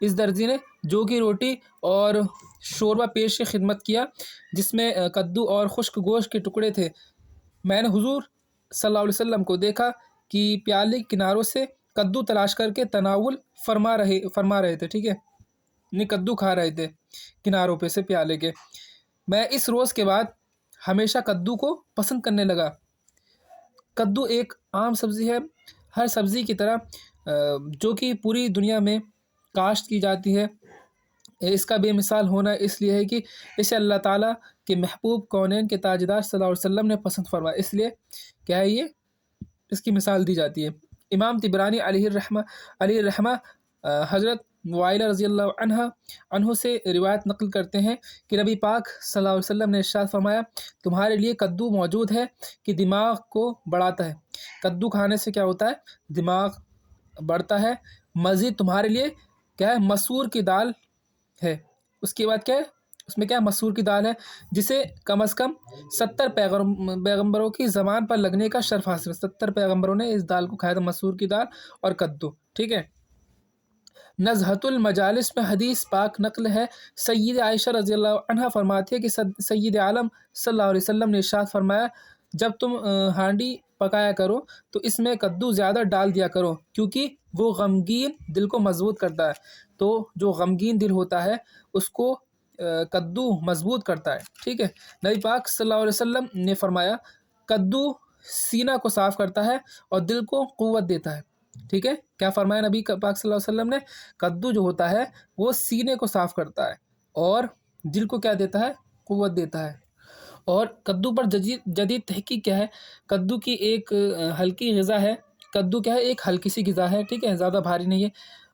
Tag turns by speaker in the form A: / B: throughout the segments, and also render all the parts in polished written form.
A: اس درزی نے جو کی روٹی اور شوربہ پیش خدمت کیا جس میں کدو اور خشک گوشت کے ٹکڑے تھے۔ میں نے حضور صلی اللہ علیہ وسلم کو دیکھا کہ پیالے کناروں سے کدو تلاش کر کے تناول فرما رہے تھے، ٹھیک ہے، یعنی کدو کھا رہے تھے کناروں پہ سے پیالے کے۔ میں اس روز کے بعد ہمیشہ کدو کو پسند کرنے لگا۔ کدو ایک عام سبزی ہے، ہر سبزی کی طرح جو کہ پوری دنیا میں کاشت کی جاتی ہے۔ اس کا بے مثال ہونا اس لیے ہے کہ اسے اللہ تعالیٰ کے محبوب کونین کے تاجدار صلی اللہ علیہ وسلم نے پسند فرمایا، اس لیے کیا ہے یہ اس کی مثال دی جاتی ہے۔ امام طبرانی علیہ الرحمہ حضرت معائلہ رضی اللہ عنہ سے روایت نقل کرتے ہیں کہ نبی پاک صلی اللہ علیہ وسلم نے ارشاد فرمایا، تمہارے لیے کدو موجود ہے کہ دماغ کو بڑھاتا ہے۔ کدو کھانے سے کیا ہوتا ہے؟ دماغ بڑھتا ہے۔ مزید تمہارے لیے کیا ہے؟ مسور کی دال ہے۔ اس کے بعد کیا ہے؟ اس میں کیا مسور کی دال ہے جسے کم از کم 70 پیغمبروں کی زبان پر لگنے کا شرف حاصل ہے۔ 70 پیغمبروں نے اس دال کو کھایا تھا، مسور کی دال اور کدو، ٹھیک ہے۔ نزہۃ المجالس میں حدیث پاک نقل ہے، سید عائشہ رضی اللہ عنہ فرماتی ہے کہ سید عالم صلی اللہ علیہ وسلم نے ارشاد فرمایا، جب تم ہانڈی پکایا کرو تو اس میں کدو زیادہ ڈال دیا کرو کیونکہ وہ غمگین دل کو مضبوط کرتا ہے۔ تو جو غمگین دل ہوتا ہے اس کو کدو مضبوط کرتا ہے، ٹھیک ہے۔ نبی پاک صلی اللہ علیہ وسلم نے فرمایا، کدو سینہ کو صاف کرتا ہے اور دل کو قوت دیتا ہے، ٹھیک ہے۔ کیا فرمایا نبی پاک صلی اللہ علیہ وسلم نے؟ کدو جو ہوتا ہے وہ سینے کو صاف کرتا ہے اور دل کو کیا دیتا ہے؟ قوت دیتا ہے۔ اور کدو پر جدید تحقیق کیا ہے؟ کدو کی ایک ہلکی غذا ہے۔ کدو کیا ہے؟ ایک ہلکی سی غذا ہے، ٹھیک ہے، زیادہ بھاری نہیں ہے،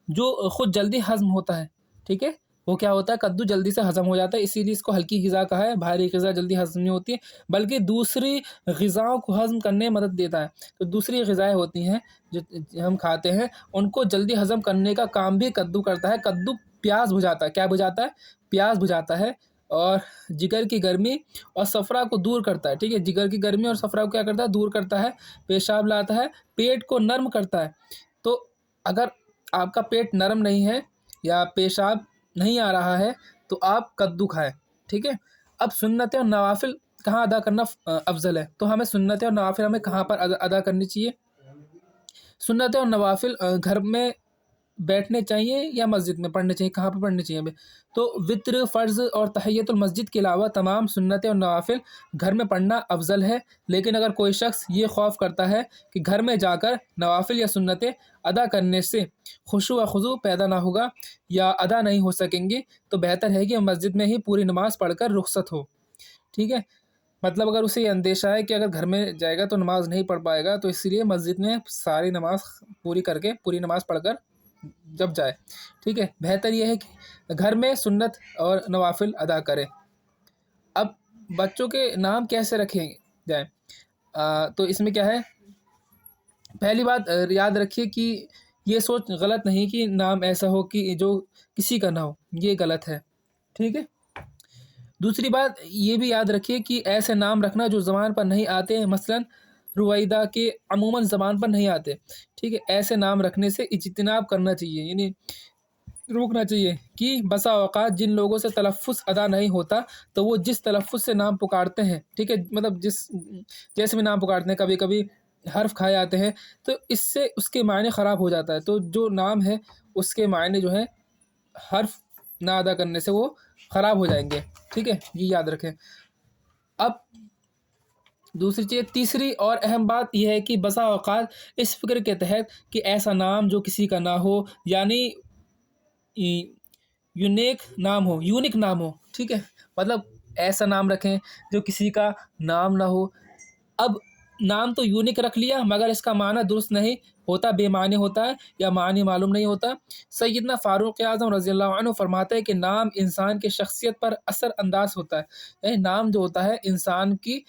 A: جو خود جلدی ہضم ہوتا ہے، ٹھیک ہے۔ وہ کیا ہوتا ہے؟ کدو جلدی سے ہضم ہو جاتا ہے، اسی لیے اس کو ہلکی غذا کہا ہے۔ بھاری غذا جلدی ہضم نہیں ہوتی ہے بلکہ دوسری غذاؤں کو ہضم کرنے میں مدد دیتا ہے۔ تو دوسری غذائیں ہوتی ہیں جو ہم کھاتے ہیں ان کو جلدی ہضم کرنے کا کام بھی کدو کرتا ہے۔ کدو پیاس بجھاتا ہے، کیا بجھاتا ہے؟ پیاس بجھاتا ہے اور جگر کی گرمی اور صفرا کو دور کرتا ہے، ٹھیک ہے۔ جگر کی گرمی اور صفرا کو کیا کرتا ہے؟ دور کرتا ہے۔ پیشاب لاتا ہے، پیٹ کو نرم کرتا ہے۔ تو اگر آپ کا پیٹ نرم نہیں ہے یا پیشاب نہیں آ رہا ہے تو آپ کدو کھائیں، ٹھیک ہے۔ اب سنتیں اور نوافل کہاں ادا کرنا افضل ہے؟ تو ہمیں سنتیں اور نوافل ہمیں کہاں پر ادا کرنی چاہیے؟ سنتیں اور نوافل گھر میں بیٹھنے چاہیے یا مسجد میں پڑھنے چاہیے؟ کہاں پہ پڑھنے چاہیے ہمیں؟ تو وطر، فرض اور تحیۃ المسجد کے علاوہ تمام سنتیں اور نوافل گھر میں پڑھنا افضل ہے۔ لیکن اگر کوئی شخص یہ خوف کرتا ہے کہ گھر میں جا کر نوافل یا سنتیں ادا کرنے سے خشوع و خضوع پیدا نہ ہوگا یا ادا نہیں ہو سکیں گے تو بہتر ہے کہ مسجد میں ہی پوری نماز پڑھ کر رخصت ہو، ٹھیک ہے۔ مطلب اگر اسے یہ اندیشہ ہے کہ اگر گھر میں جائے گا تو نماز نہیں پڑھ پائے گا تو اسی لیے مسجد میں ساری نماز پوری کر کے پوری نماز پڑھ کر جب جائے، ٹھیک ہے۔ بہتر یہ ہے کہ گھر میں سنت اور نوافل ادا کرے۔ اب بچوں کے نام کیسے رکھیں جائیں؟ تو اس میں کیا ہے؟ پہلی بات یاد رکھیے کہ یہ سوچ غلط نہیں کہ نام ایسا ہو کہ جو کسی کا نہ ہو، یہ غلط ہے، ٹھیک ہے۔ دوسری بات یہ بھی یاد رکھیے کہ ایسے نام رکھنا جو زبان پر نہیں آتے، مثلاً رویدہ کے عموماً زبان پر نہیں آتے، ٹھیک ہے، ایسے نام رکھنے سے اجتناب کرنا چاہیے، یعنی روکنا چاہیے کہ بسا اوقات جن لوگوں سے تلفظ ادا نہیں ہوتا تو وہ جس تلفظ سے نام پکارتے ہیں، ٹھیک ہے، مطلب جیسے بھی نام پکارتے ہیں، کبھی کبھی حرف کھائے جاتے ہیں تو اس سے اس کے معنی خراب ہو جاتا ہے۔ تو جو نام ہے اس کے معنی جو ہے حرف نہ ادا کرنے سے وہ خراب ہو جائیں گے، ٹھیک ہے، یہ یاد رکھیں۔ اب دوسری چیز، تیسری اور اہم بات یہ ہے کہ بسا اوقات اس فکر کے تحت کہ ایسا نام جو کسی کا نہ ہو، یعنی یونیک نام ہو، ٹھیک ہے، مطلب ایسا نام رکھیں جو کسی کا نام نہ ہو۔ اب نام تو یونیک رکھ لیا مگر اس کا معنی درست نہیں ہوتا، بے معنی ہوتا ہے یا معنی معلوم نہیں ہوتا۔ سیدنا فاروق اعظم رضی اللہ عنہ فرماتے ہیں کہ نام انسان کی شخصیت پر اثر انداز ہوتا ہے، یعنی نام جو ہوتا ہے انسان کی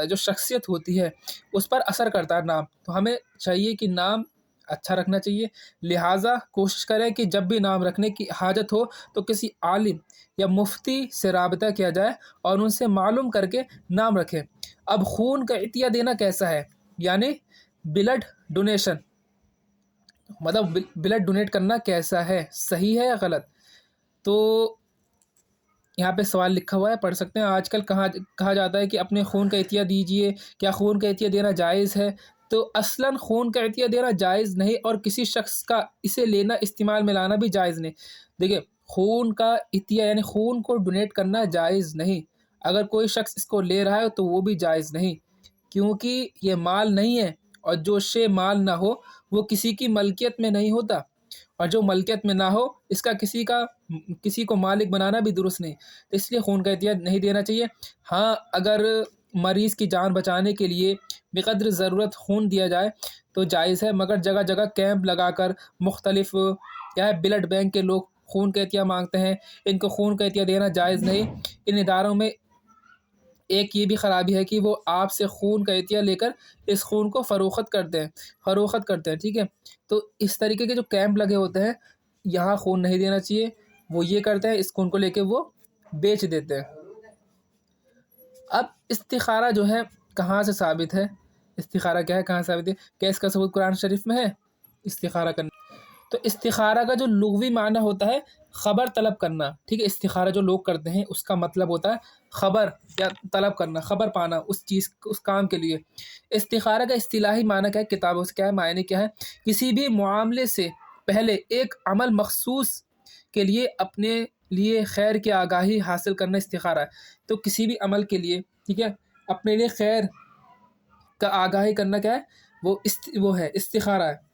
A: جو شخصیت ہوتی ہے اس پر اثر کرتا ہے نام۔ تو ہمیں چاہیے کہ نام اچھا رکھنا چاہیے، لہٰذا کوشش کریں کہ جب بھی نام رکھنے کی حاجت ہو تو کسی عالم یا مفتی سے رابطہ کیا جائے اور ان سے معلوم کر کے نام رکھیں۔ اب خون کا عطیہ دینا کیسا ہے؟ یعنی بلڈ ڈونیشن مطلب بلڈ ڈونیٹ کرنا کیسا ہے، صحیح ہے یا غلط؟ تو یہاں پہ سوال لکھا ہوا ہے، پڑھ سکتے ہیں۔ آج کل کہا جاتا ہے کہ اپنے خون کا عطیہ دیجئے، کیا خون کا عطیہ دینا جائز ہے؟ تو اصلاً خون کا عطیہ دینا جائز نہیں، اور کسی شخص کا اسے لینا، استعمال میں لانا بھی جائز نہیں۔ دیکھیں، خون کا عطیہ یعنی خون کو ڈونیٹ کرنا جائز نہیں۔ اگر کوئی شخص اس کو لے رہا ہے تو وہ بھی جائز نہیں، کیونکہ یہ مال نہیں ہے، اور جو شے مال نہ ہو وہ کسی کی ملکیت میں نہیں ہوتا، اور جو ملکیت میں نہ ہو اس کا کسی کو مالک بنانا بھی درست نہیں، اس لیے خون کا عطیہ نہیں دینا چاہیے۔ ہاں، اگر مریض کی جان بچانے کے لیے بقدر ضرورت خون دیا جائے تو جائز ہے، مگر جگہ جگہ کیمپ لگا کر مختلف بلڈ بینک کے لوگ خون کا عطیہ مانگتے ہیں، ان کو خون کا عطیہ دینا جائز نہیں۔ ان اداروں میں ایک یہ بھی خرابی ہے کہ وہ آپ سے خون کا عطیہ لے کر اس خون کو فروخت کرتے ہیں، ٹھیک ہے۔ تو اس طریقے کے جو کیمپ لگے ہوتے ہیں، یہاں خون نہیں دینا چاہیے، وہ یہ کرتے ہیں اس خون کو لے کے وہ بیچ دیتے ہیں۔ اب استخارہ جو ہے کہاں سے ثابت ہے؟ استخارہ کیا ہے، کہاں ثابت ہے؟ کیا اس کا ثبوت قرآن شریف میں ہے استخارہ کرنا؟ تو استخارہ کا جو لغوی معنی ہوتا ہے خبر طلب کرنا، ٹھیک ہے۔ استخارہ جو لوگ کرتے ہیں اس کا مطلب ہوتا ہے خبر یا طلب کرنا، خبر پانا اس کام کے لیے۔ استخارہ کا اصطلاحی معنی کیا ہے، کتابوں سے کیا ہے، معنی کیا ہے؟ کسی بھی معاملے سے پہلے ایک عمل مخصوص کے لیے اپنے لیے خیر کی آگاہی حاصل کرنا استخارہ ہے۔ تو کسی بھی عمل کے لیے، ٹھیک ہے، اپنے لیے خیر کا آگاہی کرنا کیا ہے، وہ ہے استخارہ ہے۔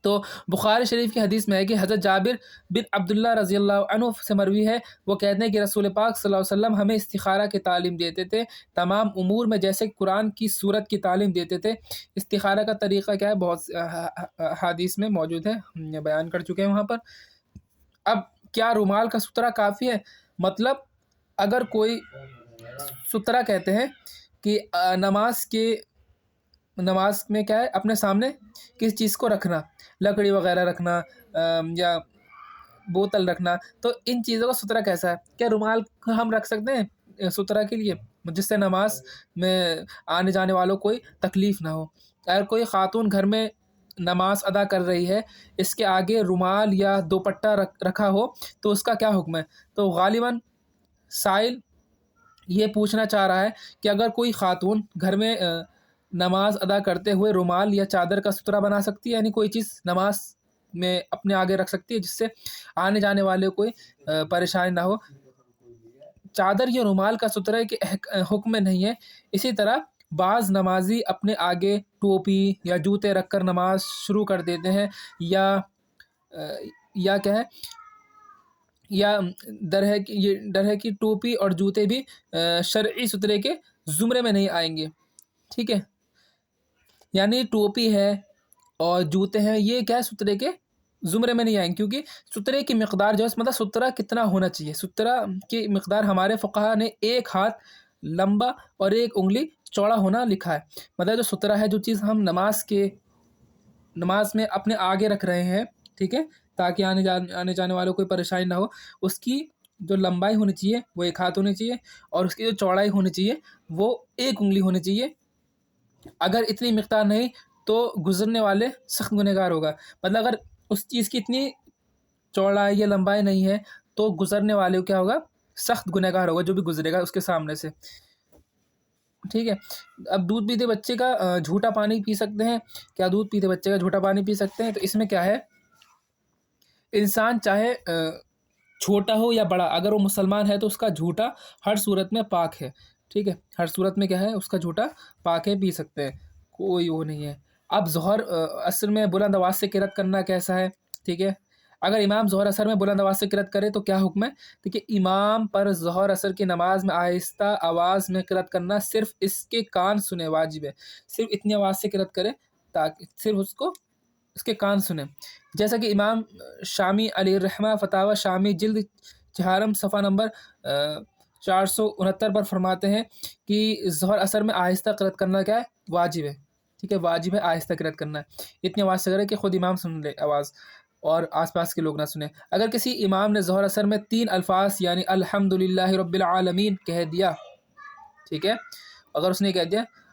A: تو بخاری شریف کی حدیث میں ہے کہ حضرت جابر بن عبداللہ رضی اللہ عنہ سے مروی ہے، وہ کہتے ہیں کہ رسول پاک صلی اللہ علیہ وسلم ہمیں استخارہ کی تعلیم دیتے تھے تمام امور میں، جیسے قرآن کی سورت کی تعلیم دیتے تھے۔ استخارہ کا طریقہ کیا ہے، بہت حدیث میں موجود ہے، ہم بیان کر چکے ہیں وہاں پر۔ اب کیا رومال کا سترہ کافی ہے؟ مطلب اگر کوئی سترہ کہتے ہیں کہ نماز میں کیا ہے، اپنے سامنے کس چیز کو رکھنا، لکڑی وغیرہ رکھنا یا بوتل رکھنا، تو ان چیزوں کا سترہ کیسا ہے؟ کیا رومال ہم رکھ سکتے ہیں سترہ کے لیے، جس سے نماز میں آنے جانے والوں کو کوئی تکلیف نہ ہو؟ اگر کوئی خاتون گھر میں نماز ادا کر رہی ہے، اس کے آگے رومال یا دوپٹہ رکھا ہو تو اس کا کیا حکم ہے؟ تو غالباً سائل یہ پوچھنا چاہ رہا ہے کہ اگر کوئی خاتون گھر میں نماز ادا کرتے ہوئے رومال یا چادر کا سترہ بنا سکتی ہے، یعنی کوئی چیز نماز میں اپنے آگے رکھ سکتی ہے جس سے آنے جانے والے کوئی پریشانی نہ ہو۔ چادر یا رومال کا سترہ کے حکم میں نہیں ہے۔ اسی طرح بعض نمازی اپنے آگے ٹوپی یا جوتے رکھ کر نماز شروع کر دیتے ہیں، یا کیا ہے، یا ڈر ہے کہ ٹوپی اور جوتے بھی شرعی سترے کے زمرے میں نہیں آئیں گے، ٹھیک ہے۔ یعنی ٹوپی ہے اور جوتے ہیں، یہ کیا ہے، سترے کے زمرے میں نہیں آئیں گے، کیونکہ سترے کی مقدار جو ہے، مطلب سترہ کتنا ہونا چاہیے، سترہ کی مقدار ہمارے فقہا نے 1 ہاتھ لمبا اور 1 انگلی چوڑا ہونا لکھا ہے۔ مطلب جو سترہ ہے، جو چیز ہم نماز میں اپنے آگے رکھ رہے ہیں، ٹھیک ہے، تاکہ آنے جانے والوں کو کوئی پریشانی نہ ہو، اس کی جو لمبائی ہونی چاہیے وہ 1 ہاتھ ہونی چاہیے، اور اس کی جو چوڑائی ہونی چاہیے وہ 1 انگلی ہونی چاہیے۔ اگر اتنی مقدار نہیں تو گزرنے والے سخت گنہگار ہوگا۔ مطلب اگر اس چیز کی اتنی چوڑائی یا لمبائی نہیں ہے تو گزرنے والے کو کیا ہوگا، سخت گنہگار ہوگا، جو بھی گزرے گا اس کے سامنے سے، ٹھیک ہے۔ اب دودھ پیتے بچے کا جھوٹا پانی پی سکتے ہیں؟ کیا دودھ پیتے بچے کا جھوٹا پانی پی سکتے ہیں؟ تو اس میں کیا ہے، انسان چاہے چھوٹا ہو یا بڑا، اگر وہ مسلمان ہے تو اس کا جھوٹا ہر صورت میں پاک ہے، ٹھیک ہے، ہر صورت میں کیا ہے، اس کا جھوٹا پاک ہے، پی سکتے ہیں، کوئی وہ نہیں ہے۔ اب ظہر عصر میں بلند آواز سے قرأت کرنا کیسا ہے، ٹھیک ہے۔ اگر امام ظہر عصر میں بلند آواز سے قرأت کرے تو کیا حکم ہے؟ دیکھیے، امام پر ظہر عصر کی نماز میں آہستہ آواز میں قرأت کرنا صرف اس کے کان سنے واجب ہے، صرف اتنی آواز سے قرأت کرے تاکہ صرف اس کے کان سنیں، جیسا کہ امام شامی علیہ الرحمہ فتاوی شامی جلد 4 صفحہ نمبر 469 پر فرماتے ہیں کہ ظہر عصر میں آہستہ قرأت کرنا کیا ہے، واجب ہے، ٹھیک ہے، واجب ہے، آہستہ قرأت کرنا ہے، اتنی آواز سے کرے کہ خود امام سن لے آواز اور آس پاس کے لوگ نہ سنیں۔ اگر کسی امام نے ظہر عصر میں 3 الفاظ یعنی الحمدللہ رب العالمین کہہ دیا، ٹھیک ہے، اگر اس نے کہہ دیا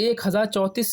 A: 1034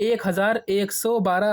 A: 1112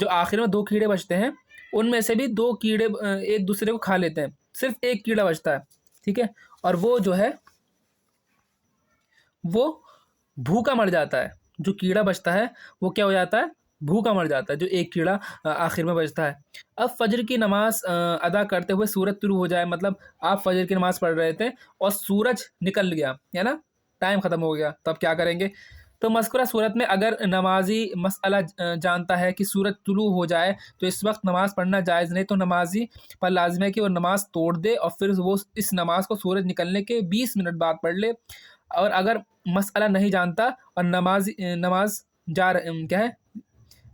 A: جو آخر میں 2 کیڑے بچتے ہیں ان میں سے بھی 2 کیڑے ایک دوسرے کو کھا لیتے ہیں، صرف ایک کیڑا بچتا ہے، ٹھیک ہے، اور وہ جو ہے وہ بھوکا مر جاتا ہے۔ جو کیڑا بچتا ہے وہ کیا ہو جاتا ہے؟ بھوکا مر جاتا ہے، جو ایک کیڑا آخر میں بچتا ہے۔ اب فجر کی نماز ادا کرتے ہوئے سورج طلوع ہو جائے، مطلب آپ فجر کی نماز پڑھ رہے تھے اور سورج نکل گیا ہے نا، ٹائم ختم ہو گیا، تو اب کیا کریں گے؟ تو مذکورہ صورت میں اگر نمازی مسئلہ جانتا ہے کہ سورج طلوع ہو جائے تو اس وقت نماز پڑھنا جائز نہیں، تو نمازی پر لازم ہے کہ وہ نماز توڑ دے اور پھر وہ اس نماز کو سورج نکلنے کے 20 منٹ بعد پڑھ لے۔ اور اگر مسئلہ نہیں جانتا اور نماز کیا ہے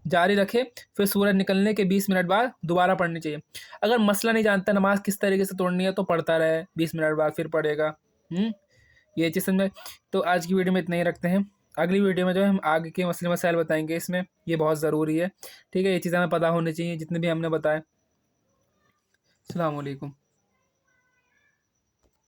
A: جاری رکھے، پھر سورج نکلنے کے 20 منٹ بعد دوبارہ پڑھنی چاہیے۔ اگر مسئلہ نہیں جانتا نماز کس طریقے سے توڑنی ہے تو پڑھتا رہے، 20 منٹ بعد پھر پڑھے گا۔ یہ چیز سمجھ میں۔ تو آج کی ویڈیو میں اتنا ہی رکھتے ہیں، اگلی ویڈیو میں جو ہے ہم آگے کے مسئلے مسائل بتائیں گے، اس میں یہ بہت ضروری ہے، ٹھیک ہے، یہ چیزیں ہمیں پتہ ہونی چاہیے جتنے بھی ہم نے بتائے۔ السلام علیکم۔